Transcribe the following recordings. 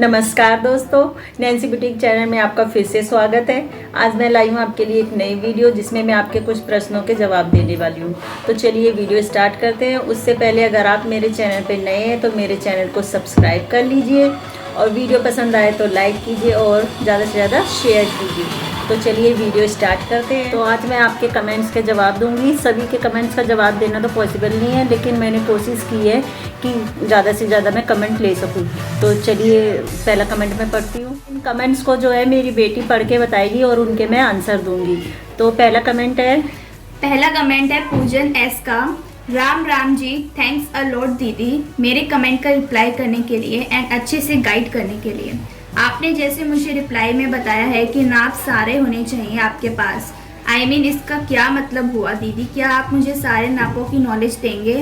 नमस्कार दोस्तों, Nancy boutique channel में आपका फिर से स्वागत है। आज मैं लाई हूँ आपके लिए एक नई वीडियो जिसमें मैं आपके कुछ प्रश्नों के जवाब देने वाली हूँ। तो चलिए वीडियो स्टार्ट करते हैं। उससे पहले अगर आप मेरे चैनल पर नए हैं तो मेरे चैनल को सब्सक्राइब कर लीजिए और वीडियो पसंद आए तो लाइक कीजिए और ज़्यादा से ज़्यादा शेयर कीजिए। तो चलिए वीडियो स्टार्ट करते हैं। तो आज मैं आपके कमेंट्स के जवाब दूंगी। सभी के कमेंट्स का जवाब देना तो पॉसिबल नहीं है, लेकिन मैंने कोशिश की है कि ज़्यादा से ज़्यादा मैं कमेंट ले सकूं। तो चलिए पहला कमेंट मैं पढ़ती हूँ। इन कमेंट्स को जो है मेरी बेटी पढ़ के बताएगी और उनके मैं आंसर दूंगी। तो पहला कमेंट है पूजन एस का। Ram Ram ji, thanks a lot दीदी मेरे कमेंट का रिप्लाई करने के लिए एंड अच्छे से गाइड करने के लिए। आपने जैसे मुझे रिप्लाई में बताया है कि नाप सारे होने चाहिए आपके पास, I mean, इसका क्या मतलब हुआ दीदी? क्या आप मुझे सारे नापों की नॉलेज देंगे?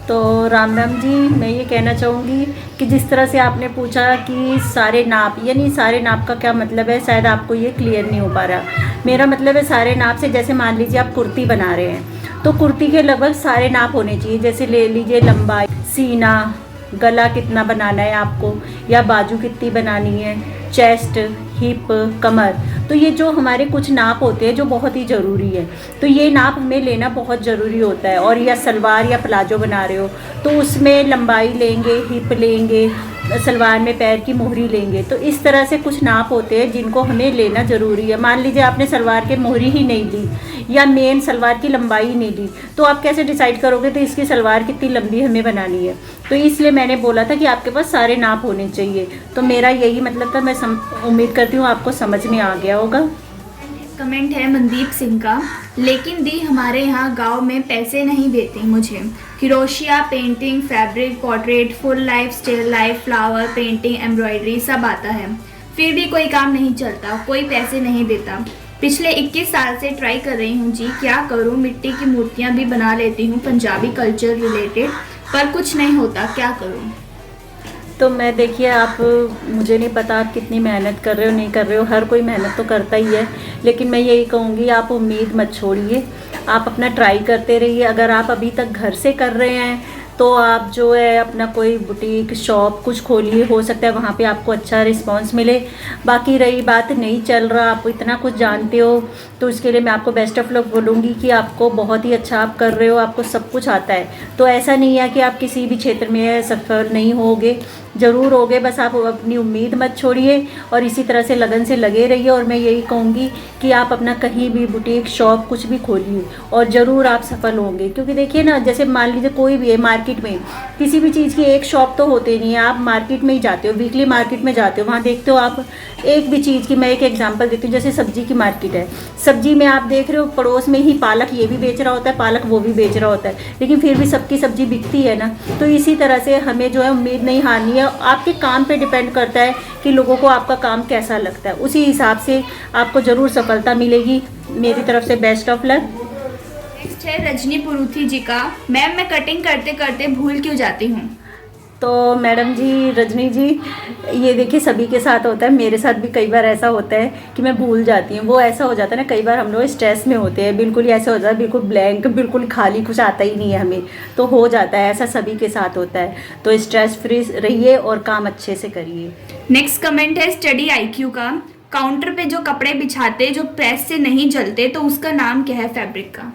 तो राम राम जी, मैं ये कहना चाहूँगी कि जिस तरह से आपने पूछा कि सारे नाप, यानी सारे नाप का क्या मतलब है, शायद आपको ये क्लियर नहीं हो पा रहा। मेरा मतलब है सारे नाप से, जैसे मान लीजिए आप कुर्ती बना रहे हैं तो कुर्ती के लगभग सारे नाप होने चाहिए। जैसे ले लीजिए लंबाई, सीना, गला कितना बनाना है आपको, या बाजू कितनी बनानी है, चेस्ट, हिप, कमर। तो ये जो हमारे कुछ नाप होते हैं जो बहुत ही ज़रूरी है, तो ये नाप हमें लेना बहुत ज़रूरी होता है। और या सलवार या प्लाजो बना रहे हो तो उसमें लंबाई लेंगे, हिप लेंगे, सलवार में पैर की मोहरी लेंगे। तो इस तरह से कुछ नाप होते हैं जिनको हमें लेना ज़रूरी है। मान लीजिए आपने सलवार के मोहरी ही नहीं ली या मेन सलवार की लंबाई ही नहीं ली, तो आप कैसे डिसाइड करोगे तो इसकी सलवार कितनी लंबी हमें बनानी है। तो इसलिए मैंने बोला था कि आपके पास सारे नाप होने चाहिए। तो मेरा यही मतलब था। मैं उम्मीद करती हूँ आपको समझ में आ गया होगा। कमेंट है मनदीप सिंह का। लेकिन दी, हमारे यहाँ गांव में पैसे नहीं देते मुझे। Crochet, painting, fabric, portrait, full life, still life, flower painting, embroidery सब आता है, फिर भी कोई काम नहीं चलता, कोई पैसे नहीं देता। पिछले 21 साल से ट्राई कर रही हूँ जी, क्या करूँ? मिट्टी की मूर्तियाँ भी बना लेती हूँ पंजाबी कल्चर रिलेटेड, पर कुछ नहीं होता, क्या करूँ? तो मैं देखिए, आप, मुझे नहीं पता आप कितनी मेहनत कर रहे हो नहीं कर रहे हो, हर कोई मेहनत तो करता ही है, लेकिन मैं यही कहूँगी आप उम्मीद मत छोड़िए, आप अपना ट्राई करते रहिए। अगर आप अभी तक घर से कर रहे हैं तो आप जो है अपना कोई बुटीक शॉप कुछ खोलिए, हो सकता है वहाँ पे आपको अच्छा रिस्पांस मिले। बाकी रही बात नहीं चल रहा, आप इतना कुछ जानते हो, तो उसके लिए मैं आपको बेस्ट ऑफ लक बोलूँगी कि आपको बहुत ही अच्छा आप कर रहे हो, आपको सब कुछ आता है। तो ऐसा नहीं है कि आप किसी भी क्षेत्र में सफल नहीं होगे, ज़रूर होगे। बस आप अपनी उम्मीद मत छोड़िए और इसी तरह से लगन से लगे रहिए। और मैं यही कहूँगी कि आप अपना कहीं भी बुटीक शॉप कुछ भी खोलिए और ज़रूर आप सफल होंगे। क्योंकि देखिए ना, जैसे मान लीजिए कोई भी है मार्केट में, किसी भी चीज़ की एक शॉप तो होती नहीं है। आप मार्केट में ही जाते हो, वीकली मार्केट में जाते हो, वहाँ देखते हो आप एक भी चीज़ की। मैं एक एग्जांपल देती हूँ, जैसे सब्जी की मार्केट है, सब्जी में आप देख रहे हो पड़ोस में ही पालक ये भी बेच रहा होता है, पालक वो भी बेच रहा होता है, लेकिन फिर भी सबकी सब्जी बिकती है ना। तो इसी तरह से हमें जो है उम्मीद नहीं हारनी है। आपके काम पे डिपेंड करता है कि लोगों को आपका काम कैसा लगता है, उसी हिसाब से आपको ज़रूर सफलता मिलेगी। मेरी तरफ से बेस्ट ऑफ लक। नेक्स्ट है रजनी पुरुथी जी का। मैम, मैं कटिंग करते करते भूल क्यों जाती हूँ? तो मैडम जी, रजनी जी, ये देखिए सभी के साथ होता है, मेरे साथ भी कई बार ऐसा होता है कि मैं भूल जाती हूँ। वो ऐसा हो जाता है ना, कई बार हम लोग स्ट्रेस में होते हैं, बिल्कुल ही ऐसा हो जाता है, बिल्कुल ब्लैंक, बिल्कुल खाली, कुछ आता ही नहीं है हमें, तो हो जाता है ऐसा, सभी के साथ होता है। तो स्ट्रेस फ्री रहिए और काम अच्छे से करिए। नेक्स्ट कमेंट है स्टडी IQ का। काउंटर पे जो कपड़े बिछाते जो प्रेस से नहीं जलते, तो उसका नाम क्या है फैब्रिक का?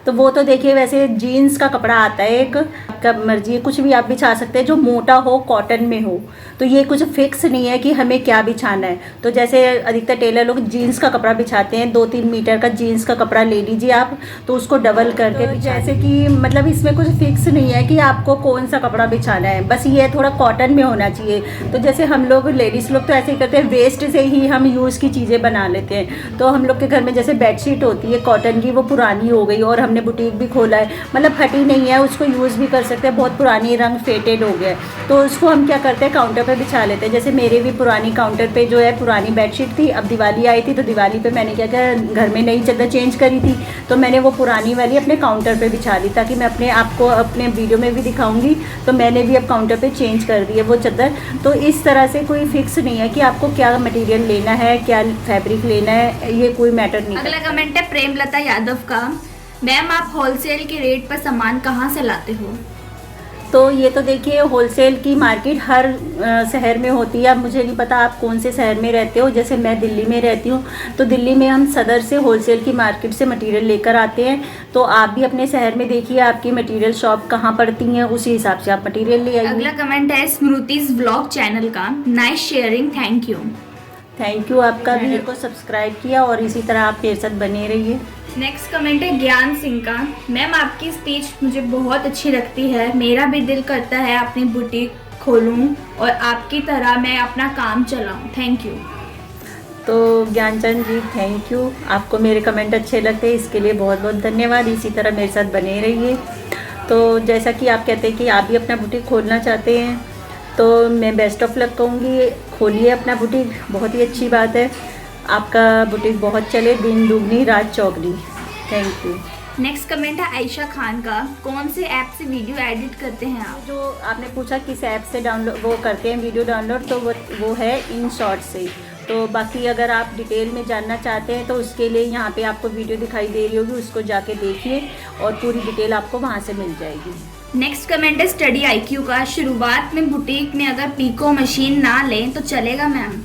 तो वो तो देखिए, वैसे जीन्स का कपड़ा आता है एक, आपका मर्जी है, कुछ भी आप बिछा सकते हैं जो मोटा हो, कॉटन में हो। तो ये कुछ फिक्स नहीं है कि हमें क्या बिछाना है। तो जैसे अधिकतर टेलर लोग जीन्स का कपड़ा बिछाते हैं, 2-3 मीटर का जीन्स का कपड़ा ले लीजिए आप, तो उसको डबल करके तो जैसे कि मतलब इसमें कुछ फिक्स नहीं है कि आपको कौन सा कपड़ा बिछाना है, बस ये थोड़ा कॉटन में होना चाहिए। तो जैसे हम लोग लेडीज़ लोग तो ऐसे ही करते हैं, वेस्ट से ही हम यूज़ की चीज़ें बना लेते हैं। तो हम लोग के घर में जैसे बेडशीट होती है कॉटन की, वो पुरानी हो गई और हमने बुटीक भी खोला है, मतलब फटी नहीं है, उसको यूज़ भी कर सकते हैं, बहुत पुरानी, रंग फेडेड हो गया है, तो उसको हम क्या करते हैं काउंटर पे बिछा लेते हैं। जैसे मेरे भी पुरानी काउंटर पे जो है पुरानी बेडशीट थी, अब दिवाली आई थी तो दिवाली पे मैंने क्या किया, घर में नई चादर चेंज करी थी, तो मैंने वो पुरानी वाली अपने काउंटर पे बिछा ली, ताकि मैं अपने आपको अपने वीडियो में भी दिखाऊंगी। तो मैंने भी अब काउंटर पे चेंज कर दी है वो चादर। तो इस तरह से कोई फिक्स नहीं है कि आपको क्या मटेरियल लेना है, क्या फैब्रिक लेना है, ये कोई मैटर नहीं। अगला कमेंट है प्रेमलता यादव का। मैम, आप होलसेल के रेट पर सामान कहाँ से लाते हो? तो ये तो देखिए होलसेल की मार्केट हर शहर में होती है। अब मुझे नहीं पता आप कौन से शहर में रहते हो, जैसे मैं दिल्ली में रहती हूँ, तो दिल्ली में हम सदर से होलसेल की मार्केट से मटेरियल लेकर आते हैं। तो आप भी अपने शहर में देखिए आपकी मटेरियल शॉप कहाँ पड़ती हैं, उसी हिसाब से आप मटेरियल ले आइए। अगला कमेंट है स्मृतिज व्लॉग चैनल का, nice sharing, thank you. Thank you आपका भी, मेरे को सब्सक्राइब किया और इसी तरह आप मेरे साथ बने रहिए। नेक्स्ट कमेंट है ज्ञान सिंह का, मैम आपकी स्पीच मुझे बहुत अच्छी लगती है, मेरा भी दिल करता है अपनी बुटीक खोलूं और आपकी तरह मैं अपना काम चलाऊं, थैंक यू। तो ज्ञानचंद जी थैंक यू, आपको मेरे कमेंट अच्छे लगते हैं, इसके लिए बहुत बहुत धन्यवाद। इसी तरह मेरे साथ बने रहिए। तो जैसा कि आप कहते हैं कि आप भी अपना बुटीक खोलना चाहते हैं, तो मैं बेस्ट ऑफ लक कहूँगी, खोलिए अपना बुटीक, बहुत ही अच्छी बात है। आपका बुटीक बहुत चले, दिन दुगनी रात चौगनी। Thank you. नेक्स्ट कमेंट है आयशा खान का, कौन से ऐप से वीडियो एडिट करते हैं आप? जो आपने पूछा किस ऐप से डाउनलोड वो करते हैं वीडियो डाउनलोड, तो वो है इन शॉर्ट से। तो बाकी अगर आप डिटेल में जानना चाहते हैं तो उसके लिए यहाँ पे आपको वीडियो दिखाई दे रही होगी, उसको जाके देखिए और पूरी डिटेल आपको वहाँ से मिल जाएगी। नेक्स्ट कमेंट है स्टडी IQ का, शुरुआत में बुटीक में अगर पीको मशीन ना लें तो चलेगा मैम?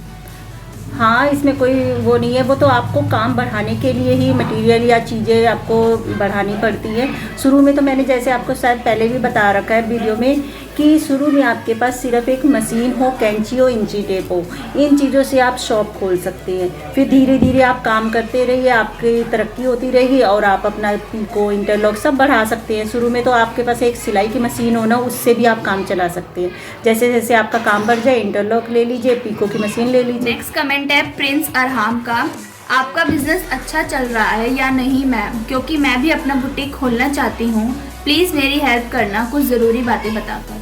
हाँ, इसमें कोई वो नहीं है, वो तो आपको काम बढ़ाने के लिए ही मटेरियल या चीज़ें आपको बढ़ानी पड़ती है। शुरू में तो मैंने जैसे आपको शायद पहले भी बता रखा है वीडियो में कि शुरू में आपके पास सिर्फ एक मशीन हो, कैंची हो, इंची टेप हो, इन चीज़ों से आप शॉप खोल सकते हैं। फिर धीरे धीरे आप काम करते रहिए, आपकी तरक्की होती रहेगी और आप अपना पीको, इंटरलॉक सब बढ़ा सकते हैं। शुरू में तो आपके पास एक सिलाई की मशीन हो ना, उससे भी आप काम चला सकते हैं। जैसे जैसे आपका काम बढ़ जाए, इंटरलॉक ले लीजिए, पीको की मशीन ले लीजिए। नेक्स्ट कमेंट है प्रिंस अरहाम का, आपका बिजनेस अच्छा चल रहा है या नहीं मैम, क्योंकि मैं भी अपना बुटीक खोलना चाहती हूँ, प्लीज़ मेरी हेल्प करना कुछ ज़रूरी बातें बताकर।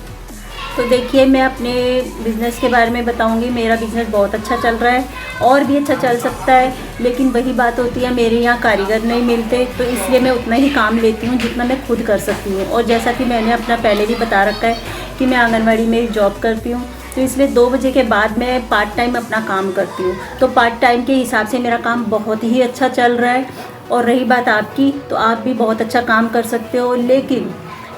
तो देखिए मैं अपने बिज़नेस के बारे में बताऊंगी। मेरा बिज़नेस बहुत अच्छा चल रहा है और भी अच्छा चल सकता है, लेकिन वही बात होती है मेरे यहाँ कारीगर नहीं मिलते, तो इसलिए मैं उतना ही काम लेती हूँ जितना मैं खुद कर सकती हूँ। और जैसा कि मैंने अपना पहले भी बता रखा है कि मैं आंगनवाड़ी में जॉब करती हूँ, तो इसलिए 2 बजे के बाद मैं पार्ट टाइम अपना काम करती हूँ। तो पार्ट टाइम के हिसाब से मेरा काम बहुत ही अच्छा चल रहा है। और रही बात आपकी, तो आप भी बहुत अच्छा काम कर सकते हो, लेकिन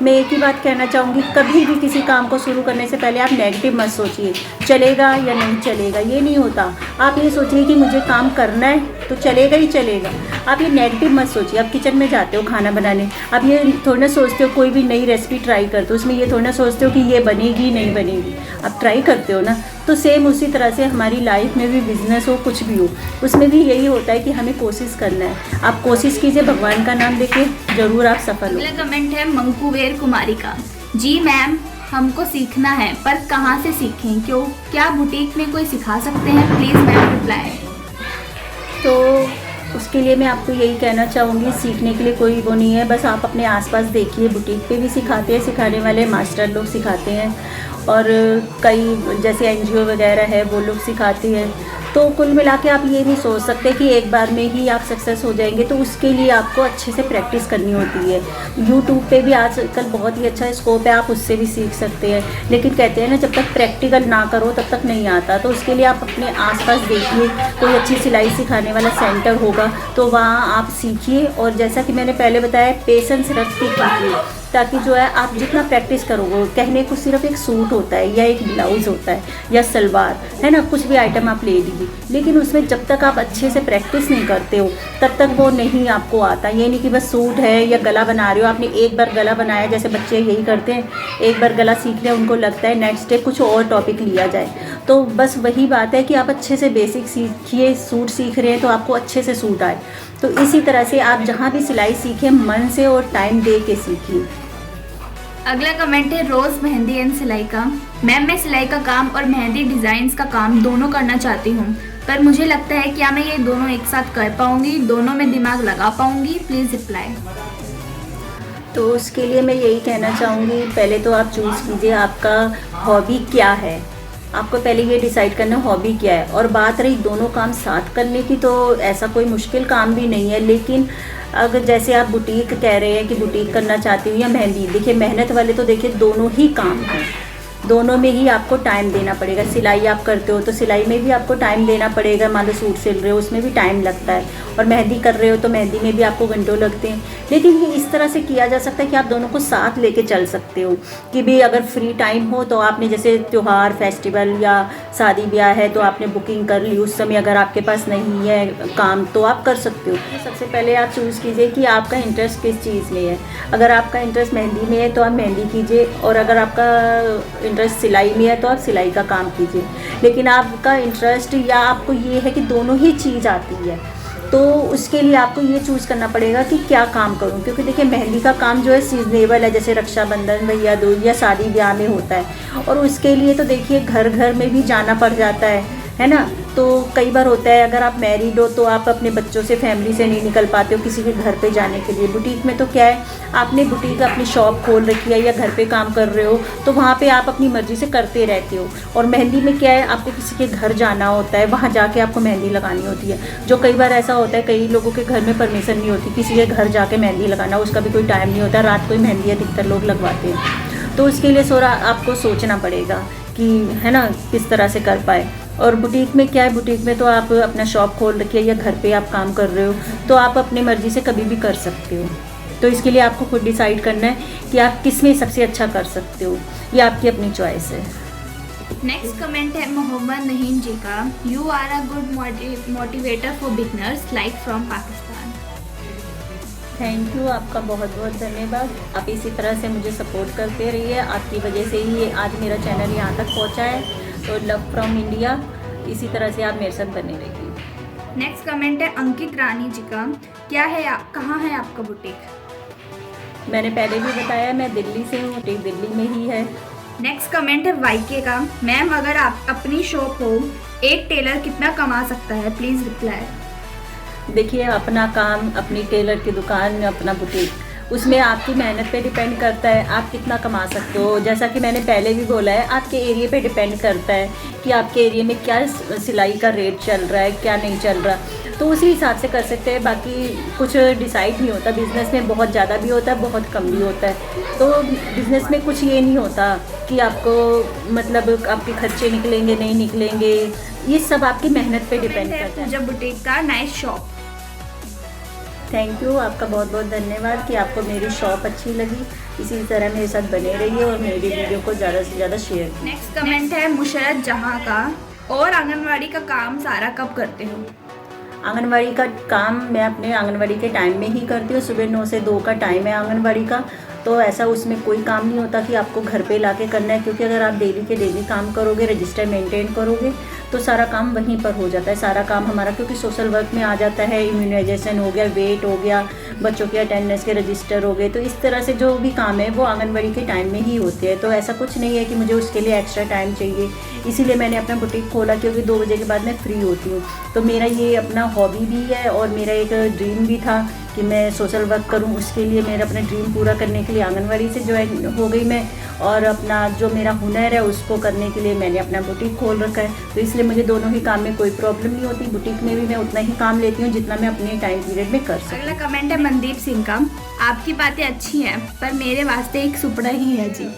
मैं एक ही बात कहना चाहूँगी, कभी भी किसी काम को शुरू करने से पहले आप नेगेटिव मत सोचिए, चलेगा या नहीं चलेगा, ये नहीं होता। आप ये सोचिए कि मुझे काम करना है तो चलेगा ही चलेगा। आप ये नेगेटिव मत सोचिए। आप किचन में जाते हो खाना बनाने, आप ये थोड़ा ना सोचते हो कोई भी नई रेसिपी ट्राई करते हो, उसमें ये थोड़ा ना सोचते हो कि ये बनेगी नहीं बनेगी, आप ट्राई करते हो ना। तो सेम उसी तरह से हमारी लाइफ में भी, बिजनेस हो कुछ भी हो, उसमें भी यही होता है कि हमें कोशिश करना है। आप कोशिश कीजिए, भगवान का नाम लेके ज़रूर आप सफल हो। अगला कमेंट है मंकुवेर कुमारी का, जी मैम हमको सीखना है पर कहाँ से सीखें, क्या बुटीक में कोई सिखा सकते हैं, प्लीज़ मैम रिप्लाई। तो उसके लिए मैं आपको यही कहना चाहूँगी, सीखने के लिए कोई वो नहीं है, बस आप अपने आसपास देखिए, बुटीक पे भी सिखाते हैं, सिखाने वाले मास्टर लोग सिखाते हैं, और कई जैसे NGO वगैरह है वो लोग सिखाती हैं। तो कुल मिला के आप ये नहीं सोच सकते कि एक बार में ही आप सक्सेस हो जाएंगे, तो उसके लिए आपको अच्छे से प्रैक्टिस करनी होती है। यूट्यूब पे भी आजकल बहुत ही अच्छा स्कोप है, आप उससे भी सीख सकते हैं, लेकिन कहते हैं ना जब तक प्रैक्टिकल ना करो तब तक नहीं आता। तो उसके लिए आप अपने आसपास देखिए, कोई अच्छी सिलाई सिखाने वाला सेंटर होगा तो वहाँ आप सीखिए। और जैसा कि मैंने पहले बताया, पेशेंस रख के कीजिए, ताकि जो है आप जितना प्रैक्टिस करोगे, कहने को सिर्फ एक सूट होता है या एक ब्लाउज़ होता है या सलवार है ना, कुछ भी आइटम आप ले लीजिए, लेकिन उसमें जब तक आप अच्छे से प्रैक्टिस नहीं करते हो तब तक वो नहीं आपको आता। ये नहीं कि बस सूट है या गला बना रहे हो, आपने एक बार गला बनाया, जैसे बच्चे यही करते हैं, एक बार गला सीख लिया, उनको लगता है नेक्स्ट डे कुछ और टॉपिक लिया जाए। तो बस वही बात है कि आप अच्छे से बेसिक सीखिए। सूट सीख रहे हैं तो आपको अच्छे से सूट आए। तो इसी तरह से आप जहाँ भी सिलाई सीखें, मन से और टाइम दे के सीखिए। अगला कमेंट है रोज़ मेहंदी एंड सिलाई का, मैम मैं सिलाई का काम और मेहंदी डिज़ाइंस का काम दोनों करना चाहती हूँ, पर मुझे लगता है क्या मैं ये दोनों एक साथ कर पाऊँगी, दोनों में दिमाग लगा पाऊँगी, प्लीज़ रिप्लाई। तो उसके लिए मैं यही कहना चाहूँगी, पहले तो आप चूज़ कीजिए आपका हॉबी क्या है। आपको पहले ये डिसाइड करना हॉबी क्या है। और बात रही दोनों काम साथ करने की, तो ऐसा कोई मुश्किल काम भी नहीं है, लेकिन अगर जैसे आप बुटीक कह रहे हैं कि बुटीक करना चाहती हूँ या मेहंदी, देखिए मेहनत वाले तो देखिए दोनों ही काम हैं, दोनों में ही आपको टाइम देना पड़ेगा। सिलाई आप करते हो तो सिलाई में भी आपको टाइम देना पड़ेगा, मान लो सूट सिल रहे हो उसमें भी टाइम लगता है, और मेहंदी कर रहे हो तो मेहंदी में भी आपको घंटों लगते हैं। लेकिन ये इस तरह से किया जा सकता है कि आप दोनों को साथ लेके चल सकते हो कि भी अगर फ्री टाइम हो तो आपने जैसे त्यौहार फेस्टिवल या शादी ब्याह है तो आपने बुकिंग कर ली, उस समय अगर आपके पास नहीं है काम तो आप कर सकते हो। सबसे पहले आप चूज़ कीजिए कि आपका इंटरेस्ट किस चीज़ में है। अगर आपका इंटरेस्ट मेहंदी में है तो आप मेहंदी कीजिए, और अगर आपका इंटरेस्ट सिलाई में है तो आप सिलाई का काम कीजिए। लेकिन आपका इंटरेस्ट या आपको ये है कि दोनों ही चीज़ आती है तो उसके लिए आपको ये चूज़ करना पड़ेगा कि क्या काम करूं, क्योंकि देखिए मेहंदी का काम जो है सीजनेबल है, जैसे रक्षाबंधन, भैया दूज या शादी ब्याह में होता है, और उसके लिए तो देखिए घर घर में भी जाना पड़ जाता है ना। तो कई बार होता है अगर आप मैरिड हो तो आप अपने बच्चों से फैमिली से नहीं निकल पाते हो किसी के घर पे जाने के लिए। बुटीक में तो क्या है, आपने बुटीक अपनी शॉप खोल रखी है या घर पे काम कर रहे हो तो वहाँ पे आप अपनी मर्ज़ी से करते रहते हो। और मेहंदी में क्या है, आपको किसी के घर जाना होता है, वहाँ जाके आपको मेहंदी लगानी होती है। जो कई बार ऐसा होता है कई लोगों के घर में परमिशन नहीं होती किसी के घर जाके मेहंदी लगाना, उसका भी कोई टाइम नहीं होता, रात को ही मेहंदी अधिकतर लोग लगवाते हैं। तो उसके लिए थोड़ा आपको सोचना पड़ेगा कि है ना किस तरह से कर पाए। और बुटीक में क्या है, बुटीक में तो आप अपना शॉप खोल रखिए या घर पे आप काम कर रहे हो तो आप अपनी मर्ज़ी से कभी भी कर सकते हो। तो इसके लिए आपको खुद डिसाइड करना है कि आप किस में सबसे अच्छा कर सकते हो, ये आपकी अपनी चॉइस है। नेक्स्ट कमेंट है मोहम्मद नहीम जी का, you are a good motivator for beginners like from Pakistan. Thank you, आपका बहुत बहुत धन्यवाद। आप इसी तरह से मुझे सपोर्ट करते रहिए, आपकी वजह से ही आज मेरा चैनल यहाँ तक पहुँचा है। तो लव फ्रॉम इंडिया, इसी तरह से आप मेरे साथ बने रहिए। नेक्स्ट कमेंट है अंकित रानी जी का, क्या है कहाँ है आपका बुटीक? मैंने पहले भी बताया मैं दिल्ली से हूँ, बुटीक दिल्ली में ही है। नेक्स्ट कमेंट है वाईके का, मैम अगर आप अपनी शॉप हो एक टेलर कितना कमा सकता है, प्लीज़ रिप्लाई। देखिए अपना काम, अपनी टेलर की दुकान, अपना बुटीक, उसमें आपकी मेहनत पे डिपेंड करता है आप कितना कमा सकते हो। जैसा कि मैंने पहले भी बोला है, आपके एरिया पे डिपेंड करता है कि आपके एरिया में क्या सिलाई का रेट चल रहा है, क्या नहीं चल रहा, तो उसी हिसाब से कर सकते हैं। बाकी कुछ डिसाइड नहीं होता, बिज़नेस में बहुत ज़्यादा भी होता है, बहुत कम भी होता है। तो बिज़नेस में कुछ ये नहीं होता कि आपको मतलब आपके खर्चे निकलेंगे नहीं निकलेंगे, ये सब आपकी मेहनत पे डिपेंड करता है। पूजा बुटीक का नाइस शॉप। थैंक यू, आपका बहुत बहुत धन्यवाद कि आपको मेरी शॉप अच्छी लगी। इसी तरह मेरे साथ बने रहिए और मेरी वीडियो को ज़्यादा से ज़्यादा शेयर कीजिए। नेक्स्ट कमेंट है मुशरत जहाँ का, और आंगनवाड़ी का काम सारा कब करते हो? आंगनवाड़ी का काम मैं अपने आंगनवाड़ी के टाइम में ही करती हूँ। सुबह 9 से 2 का टाइम है आंगनवाड़ी का, तो ऐसा उसमें कोई काम नहीं होता कि आपको घर पे लाके करना है, क्योंकि अगर आप डेली के डेली काम करोगे, रजिस्टर मेंटेन करोगे तो सारा काम वहीं पर हो जाता है। सारा काम हमारा क्योंकि सोशल वर्क में आ जाता है, इम्यूनाइजेशन हो गया, वेट हो गया, बच्चों के अटेंडेंस के रजिस्टर हो गए, तो इस तरह से जो भी काम है वो आंगनवाड़ी के टाइम में ही होते हैं। तो ऐसा कुछ नहीं है कि मुझे उसके लिए एक्स्ट्रा टाइम चाहिए, इसीलिए मैंने अपना बुटीक खोला, क्योंकि 2 बजे के बाद मैं फ्री होती हूँ। तो मेरा ये अपना हॉबी भी है और मेरा एक ड्रीम भी था कि मैं सोशल वर्क करूं। उसके लिए मेरा अपना ड्रीम पूरा करने के लिए आंगनवाड़ी से ज्वाइन हो गई मैं, और अपना जो मेरा हुनर है उसको करने के लिए मैंने अपना बुटीक खोल रखा है। तो इसलिए मुझे दोनों ही काम में कोई प्रॉब्लम नहीं होती। बुटीक में भी मैं उतना ही काम लेती हूँ जितना मैं अपने टाइम पीरियड में कर सकती हूँ। अगला कमेंट है मनदीप सिंह का, आपकी बातें अच्छी हैं पर मेरे वास्ते एक सुपना ही है जी।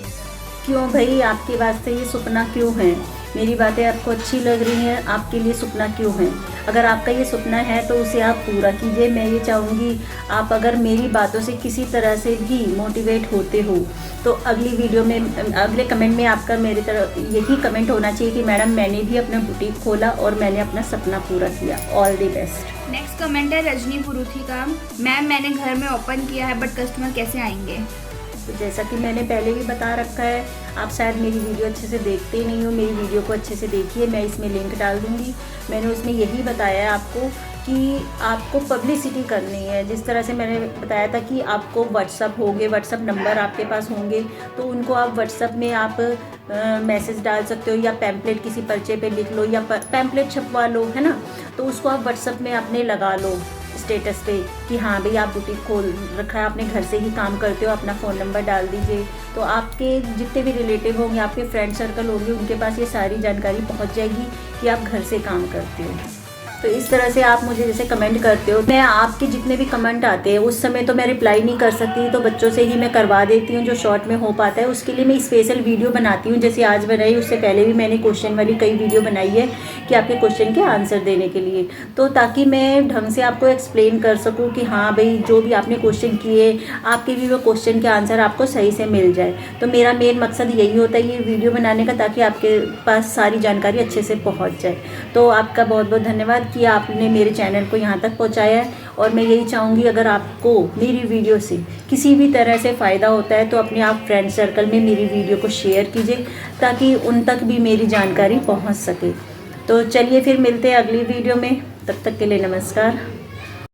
क्यों भाई, आपके वास्ते ये सपना क्यों है? मेरी बातें आपको अच्छी लग रही हैं, आपके लिए सपना क्यों है? अगर आपका ये सपना है तो उसे आप पूरा कीजिए। मैं ये चाहूँगी आप अगर मेरी बातों से किसी तरह से भी मोटिवेट होते हो तो अगली वीडियो में, अगले कमेंट में आपका मेरी तरफ यही कमेंट होना चाहिए कि मैडम मैंने भी अपना बुटीक खोला और मैंने अपना सपना पूरा किया। All the best. Next comment है रजनी पुरुथी का, मैम मैंने घर में ओपन किया है बट कस्टमर कैसे आएंगे? तो जैसा कि मैंने पहले भी बता रखा है, आप शायद मेरी वीडियो अच्छे से देखते ही नहीं हो, मेरी वीडियो को अच्छे से देखिए, मैं इसमें लिंक डाल दूँगी। मैंने उसमें यही बताया है आपको कि आपको पब्लिसिटी करनी है। जिस तरह से मैंने बताया था कि आपको व्हाट्सअप होंगे, व्हाट्सअप नंबर आपके पास होंगे, तो उनको आप व्हाट्सअप में आप मैसेज डाल सकते हो, या पैम्पलेट किसी पर्चे पे लिख लो, या पैम्पलेट छपवा लो, है ना। तो उसको आप व्हाट्सअप में अपने लगा लो स्टेटस पे कि हाँ भाई आप बुटीक खोल रखा है, आपने घर से ही काम करते हो, अपना फ़ोन नंबर डाल दीजिए। तो आपके जितने भी रिलेटिव होंगे, आपके फ्रेंड सर्कल होंगे, उनके पास ये सारी जानकारी पहुंच जाएगी कि आप घर से काम करते हो। तो इस तरह से आप मुझे जैसे कमेंट करते हो, मैं आपके जितने भी कमेंट आते हैं उस समय तो मैं रिप्लाई नहीं कर सकती, तो बच्चों से ही मैं करवा देती हूँ जो शॉर्ट में हो पाता है। उसके लिए मैं स्पेशल वीडियो बनाती हूँ, जैसे आज बनाई, उससे पहले भी मैंने क्वेश्चन वाली कई वीडियो बनाई है कि आपके क्वेश्चन के आंसर देने के लिए, तो ताकि मैं ढंग से आपको एक्सप्लेन कर सकूँ कि हाँ भाई जो भी आपने क्वेश्चन किए आपके भी वो क्वेश्चन के आंसर आपको सही से मिल जाए। तो मेरा मेन मकसद यही होता है ये वीडियो बनाने का, ताकि आपके पास सारी जानकारी अच्छे से पहुँच जाए। तो आपका बहुत बहुत धन्यवाद कि आपने मेरे चैनल को यहाँ तक पहुँचाया है। और मैं यही चाहूँगी अगर आपको मेरी वीडियो से किसी भी तरह से फ़ायदा होता है तो अपने आप फ्रेंड सर्कल में मेरी वीडियो को शेयर कीजिए, ताकि उन तक भी मेरी जानकारी पहुँच सके। तो चलिए फिर मिलते हैं अगली वीडियो में, तब तक के लिए नमस्कार।